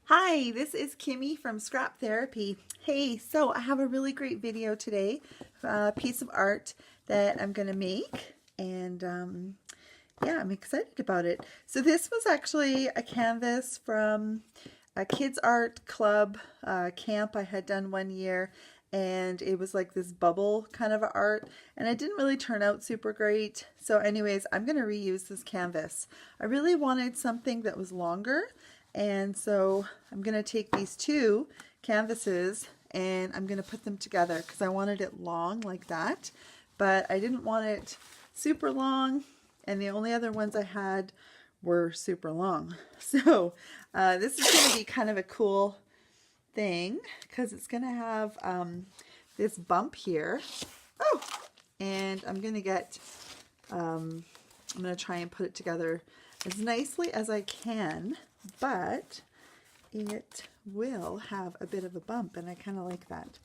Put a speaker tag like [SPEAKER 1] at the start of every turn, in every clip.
[SPEAKER 1] Hi, this is Kimmy from Scrap Therapy. Hey, so I have a really great video today, a piece of art that I'm going to make, and yeah, I'm excited about it. So this was actually a canvas from a kids art club camp I had done one year, and it was like this bubble kind of art, and it didn't really turn out super great. So anyways, I'm going to reuse this canvas. I really wanted something that was longer, and so I'm going to take these two canvases and I'm going to put them together because I wanted it long like that, but I didn't want it super long, and the only other ones I had were super long. So this is going to be kind of a cool thing because it's going to have this bump here. Oh, and I'm going to get, I'm going to try and put it together as nicely as I can, but it will have a bit of a bump, and I kind of like that.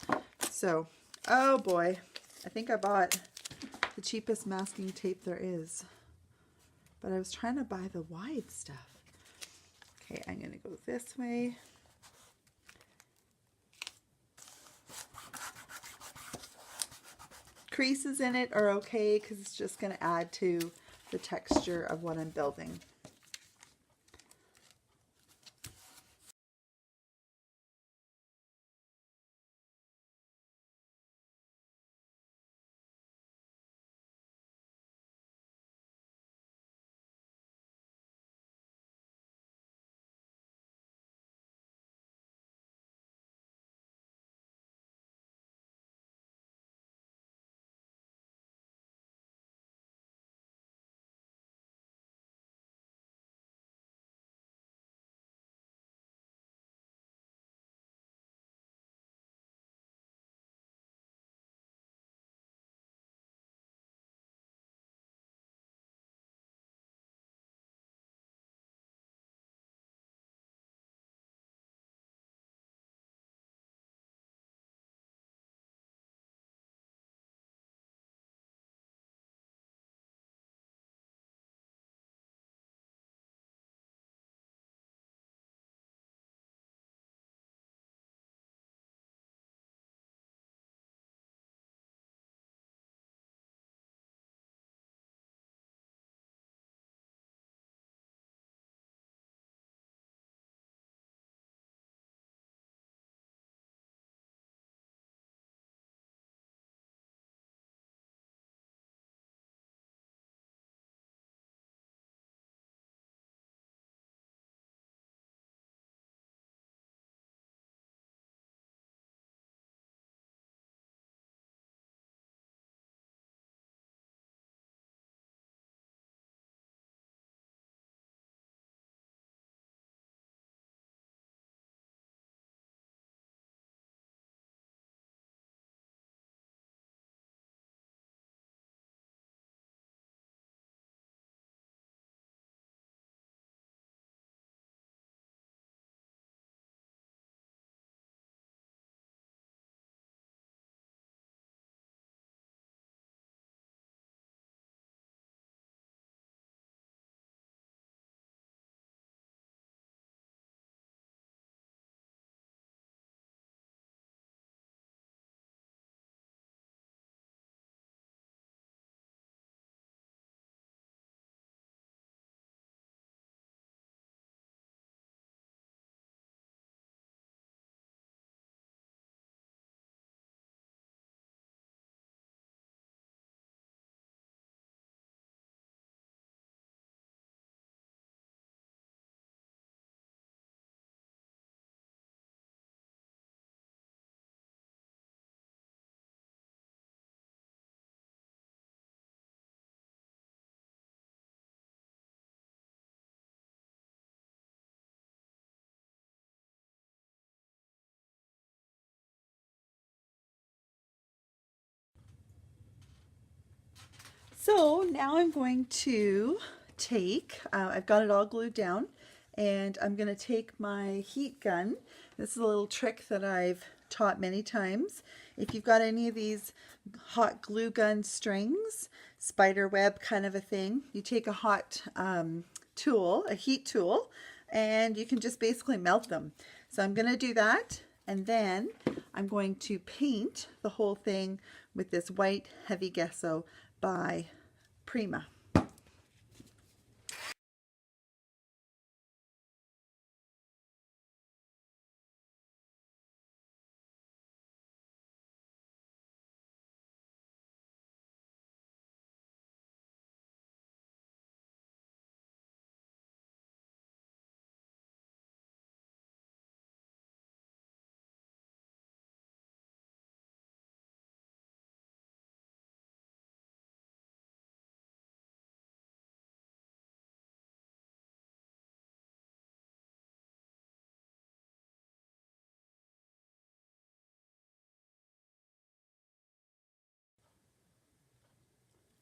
[SPEAKER 1] So, oh boy, I think I bought the cheapest masking tape there is, but I was trying to buy the wide stuff. Okay, I'm going to go this way. Creases in it are okay because it's just going to add to the texture of what I'm building. So now I'm going to take, I've got it all glued down, and I'm going to take my heat gun. This is a little trick that I've taught many times. If you've got any of these hot glue gun strings, spider web kind of a thing, you take a hot tool, a heat tool, and you can just basically melt them. So I'm going to do that, and then I'm going to paint the whole thing with this white heavy gesso by Prima.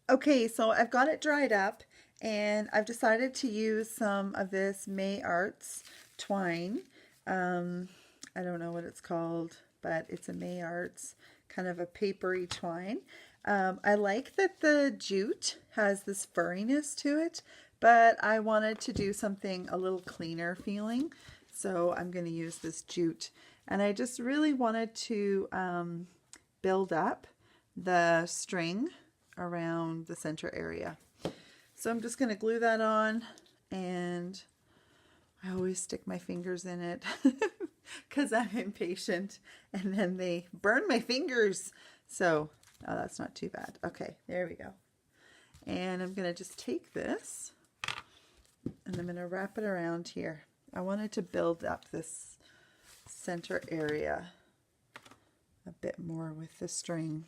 [SPEAKER 1] Okay, so I've got it dried up, and I've decided to use some of this May Arts twine. Um, I don't know what it's called, but it's a May Arts kind of a papery twine. I like that the jute has this furriness to it, but I wanted to do something a little cleaner feeling, so I'm going to use this jute. And I just really wanted to build up the string around the center area. So I'm just going to glue that on, and I always stick my fingers in it because I'm impatient, and then they burn my fingers. So, oh, that's not too bad. Okay, there we go. And I'm going to just take this, and I'm going to wrap it around here. I wanted to build up this center area a bit more with the string.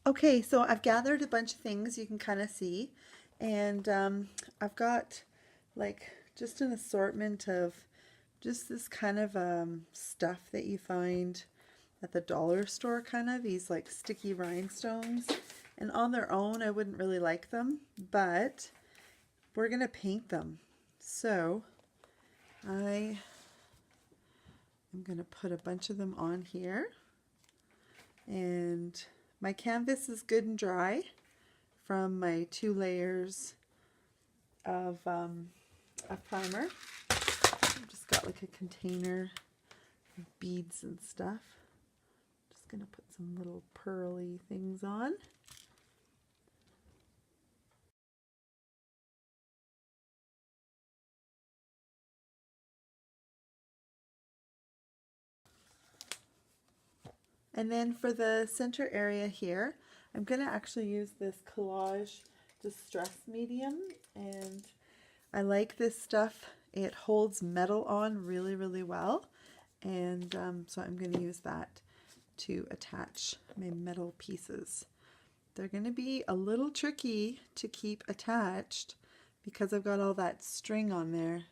[SPEAKER 1] Okay, so I've gathered a bunch of things you can kind of see, and I've got like just an assortment of just this kind of stuff that you find at the dollar store, kind of these like sticky rhinestones. And on their own, I wouldn't really like them, but we're gonna paint them. So I am gonna put a bunch of them on here, and my canvas is good and dry from my 2 layers of primer. I've just got like a container of beads and stuff. Just gonna put some little pearly things on. And then for the center area here, I'm going to actually use this Collage Distress Medium, and I like this stuff. It holds metal on really, really well, and so I'm going to use that to attach my metal pieces. They're going to be a little tricky to keep attached because I've got all that string on there.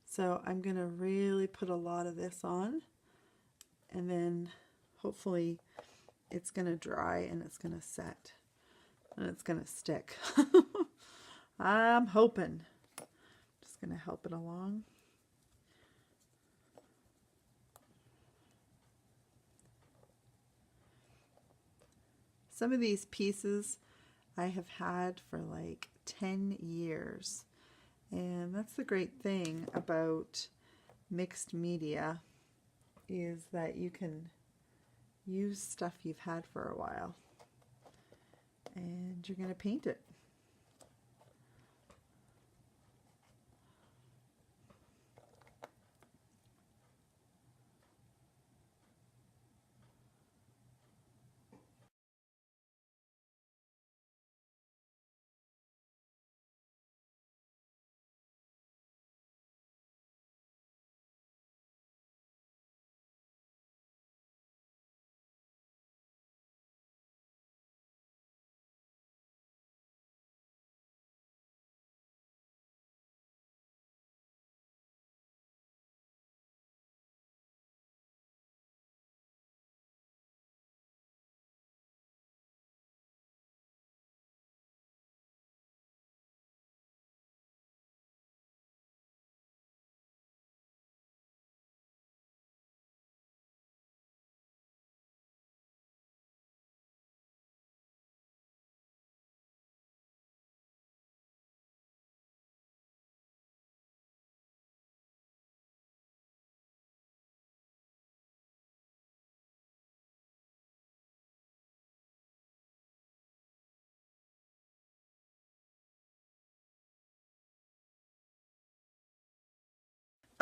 [SPEAKER 1] So I'm going to really put a lot of this on, and then hopefully it's going to dry and it's going to set and it's going to stick. I'm hoping. Just going to help it along. Some of these pieces I have had for like 10 years. And that's the great thing about mixed media, is that you can use stuff you've had for a while, and you're going to paint it.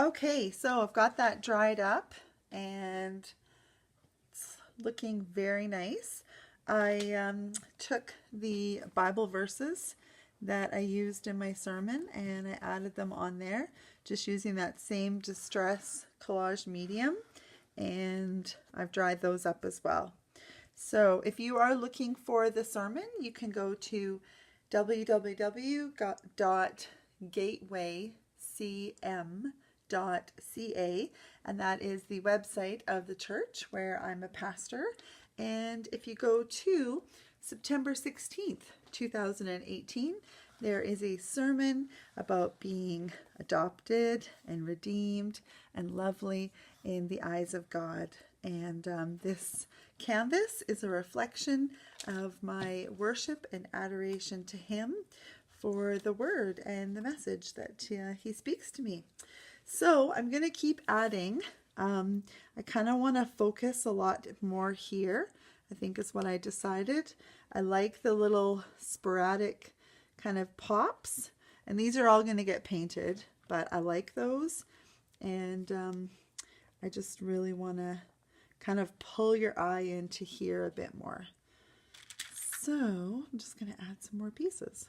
[SPEAKER 1] Okay, so I've got that dried up and it's looking very nice. I took the Bible verses that I used in my sermon and I added them on there, just using that same distress collage medium, and I've dried those up as well. So if you are looking for the sermon, you can go to www.gatewaycm.ca, and that is the website of the church where I'm a pastor. And if you go to September 16th, 2018, there is a sermon about being adopted and redeemed and lovely in the eyes of God. And this canvas is a reflection of my worship and adoration to Him for the word and the message that He speaks to me. So I'm going to keep adding. I kind of want to focus a lot more here, I think is what I decided. I like the little sporadic kind of pops, and these are all going to get painted, but I like those, and I just really want to kind of pull your eye into here a bit more. So I'm just going to add some more pieces.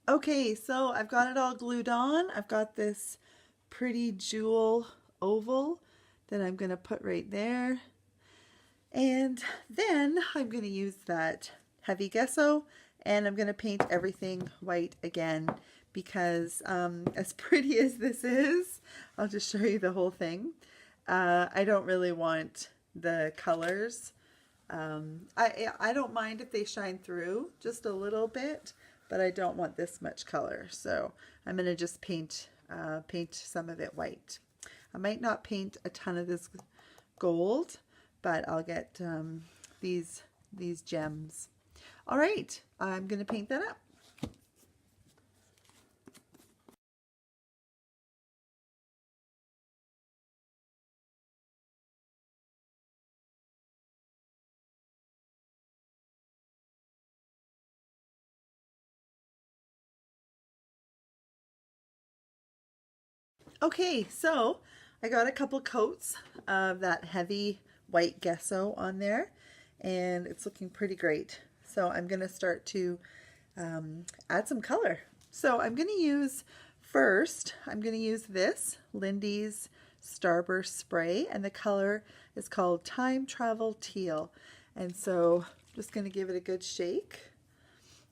[SPEAKER 1] Okay, so I've got it all glued on. I've got this pretty jewel oval that I'm going to put right there. And then I'm going to use that heavy gesso and I'm going to paint everything white again because as pretty as this is, I'll just show you the whole thing. I don't really want the colors. I don't mind if they shine through just a little bit, but I don't want this much color. So I'm going to just paint some of it white. I might not paint a ton of this gold, but I'll get these gems. All right, I'm going to paint that up. Okay, so I got a couple coats of that heavy white gesso on there, and it's looking pretty great. So I'm going to start to add some color. So I'm going to use, first, I'm going to use this Lindys Starburst spray, and the color is called Time Travel Teal. And so I'm just going to give it a good shake.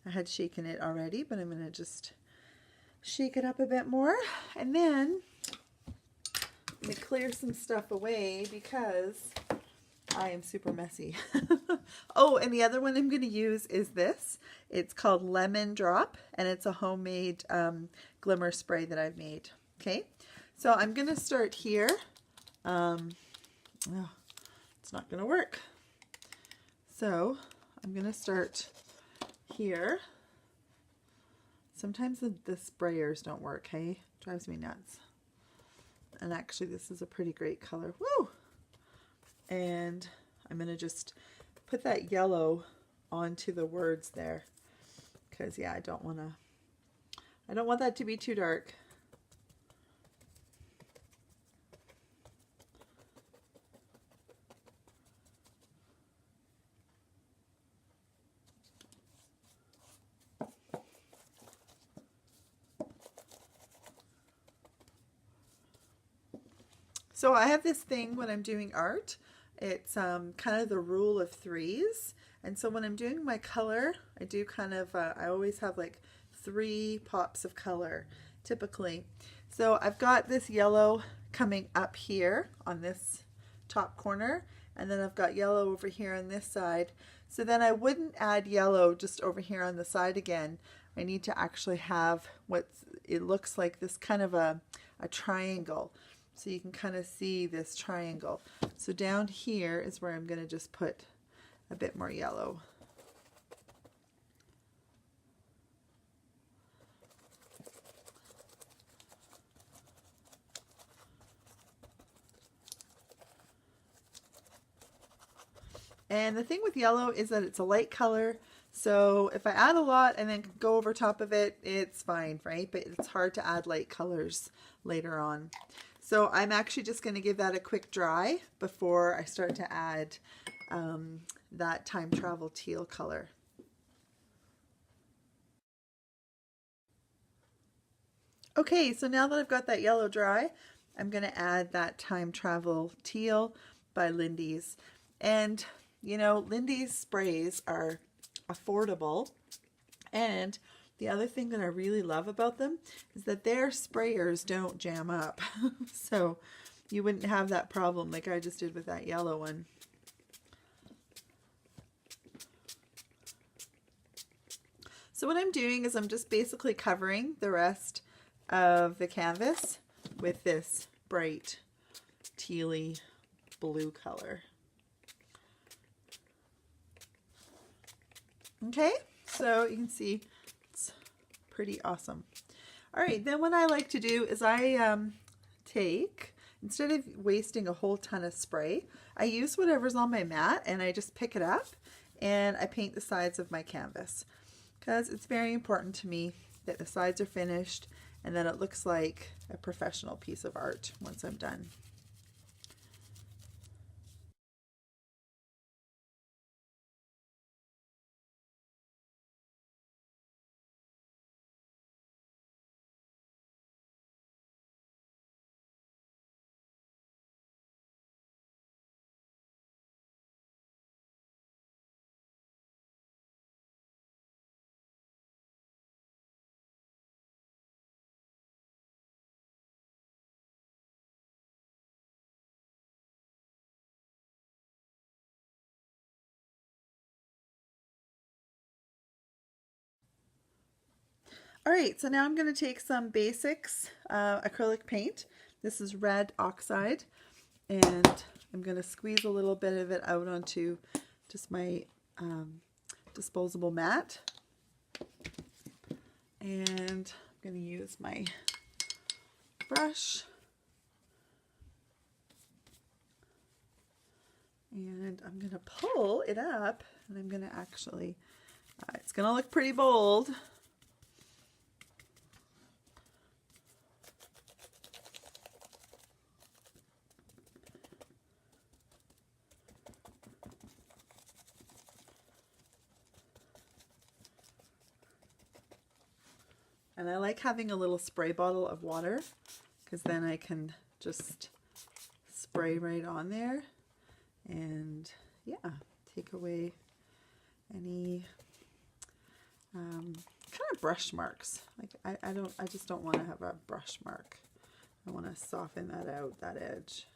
[SPEAKER 1] I had shaken it already, but I'm going to just shake it up a bit more. And then I'm going to clear some stuff away because I am super messy. Oh, and the other one I'm going to use is this. It's called Lemon Drop, and it's a homemade glimmer spray that I've made. Okay, so I'm going to start here. Oh, it's not going to work. So I'm going to start here. Sometimes the sprayers don't work, hey? Drives me nuts. And actually this is a pretty great color. Woo! And I'm going to just put that yellow onto the words there. Because yeah, I don't want that to be too dark. So I have this thing when I'm doing art. It's kind of the rule of threes. And so when I'm doing my color, I do kind of, I always have like 3 pops of color typically. So I've got this yellow coming up here on this top corner, and then I've got yellow over here on this side. So then I wouldn't add yellow just over here on the side again. I need to actually have what it looks like, this kind of a triangle. So you can kind of see this triangle. So down here is where I'm going to just put a bit more yellow. And the thing with yellow is that it's a light color, so if I add a lot and then go over top of it, it's fine, right? But it's hard to add light colors later on. So I'm actually just going to give that a quick dry before I start to add that time travel teal color. Okay, so now that I've got that yellow dry, I'm going to add that time travel teal by Lindys. And you know, Lindys sprays are affordable, and the other thing that I really love about them is that their sprayers don't jam up. So you wouldn't have that problem like I just did with that yellow one. So what I'm doing is I'm just basically covering the rest of the canvas with this bright tealy blue color. Okay, so you can see it's pretty awesome. All right, then what I like to do is I take, instead of wasting a whole ton of spray, I use whatever's on my mat and I just pick it up and I paint the sides of my canvas, because it's very important to me that the sides are finished and that it looks like a professional piece of art once I'm done. All right, so now I'm going to take some basics acrylic paint. This is red Oxide, and I'm going to squeeze a little bit of it out onto just my disposable mat. And I'm going to use my brush. And I'm going to pull it up, and I'm going to actually, it's going to look pretty bold. And I like having a little spray bottle of water, because then I can just spray right on there and yeah, take away any kind of brush marks. Like I just don't want to have a brush mark. I want to soften that out, that edge.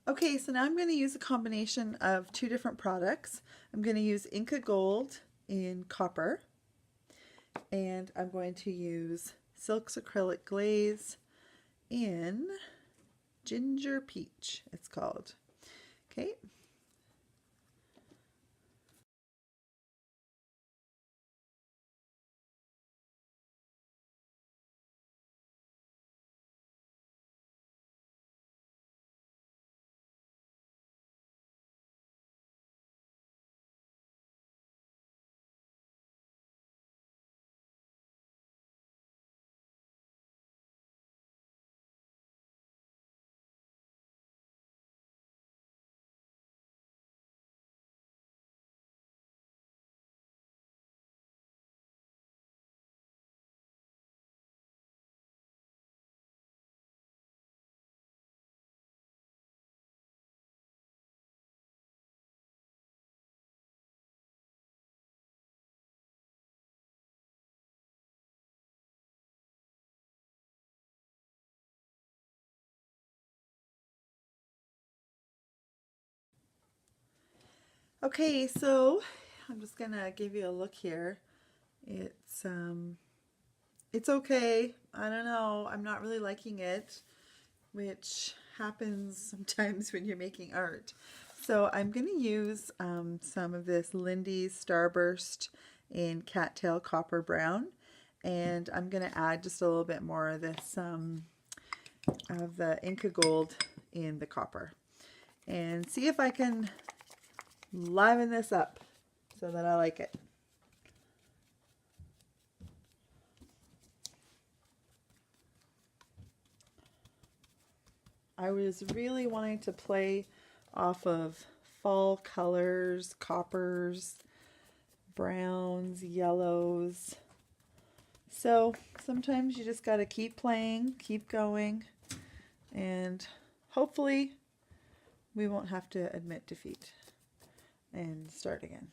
[SPEAKER 1] Okay, so now I'm going to use a combination of two different products. I'm going to use Inca Gold in copper, and I'm going to use Silk's Acrylic Glaze in Ginger Peach, it's called. Okay. Okay, so I'm just gonna give you a look here. It's okay. I don't know. I'm not really liking it, which happens sometimes when you're making art. So I'm going to use some of this Lindys Starburst in Cattail Copper Brown, and I'm going to add just a little bit more of this of the Inca Gold in the copper, and see if I can liven this up so that I like it. I was really wanting to play off of fall colors, coppers, browns, yellows. So sometimes you just got to keep playing, keep going, and hopefully we won't have to admit defeat and start again.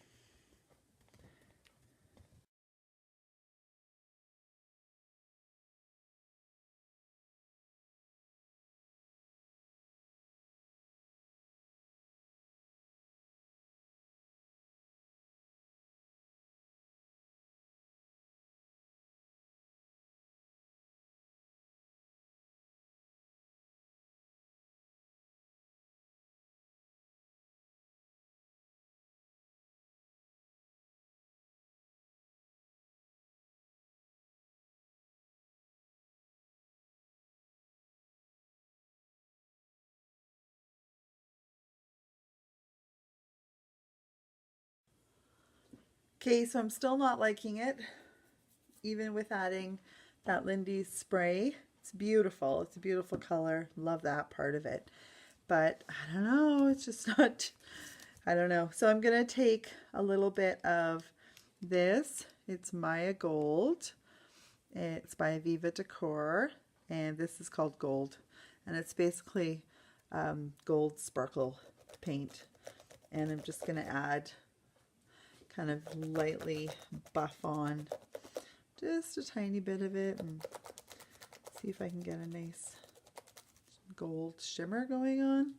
[SPEAKER 1] Okay, so I'm still not liking it, even with adding that Lindy's spray. It's beautiful. It's a beautiful color. Love that part of it. But I don't know, it's just not, I don't know. So I'm going to take a little bit of this. It's Maya Gold. It's by Viva Decor, and this is called Gold. And it's basically gold sparkle paint. And I'm just going to add, kind of lightly buff on just a tiny bit of it and see if I can get a nice gold shimmer going on.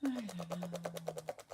[SPEAKER 1] I don't know.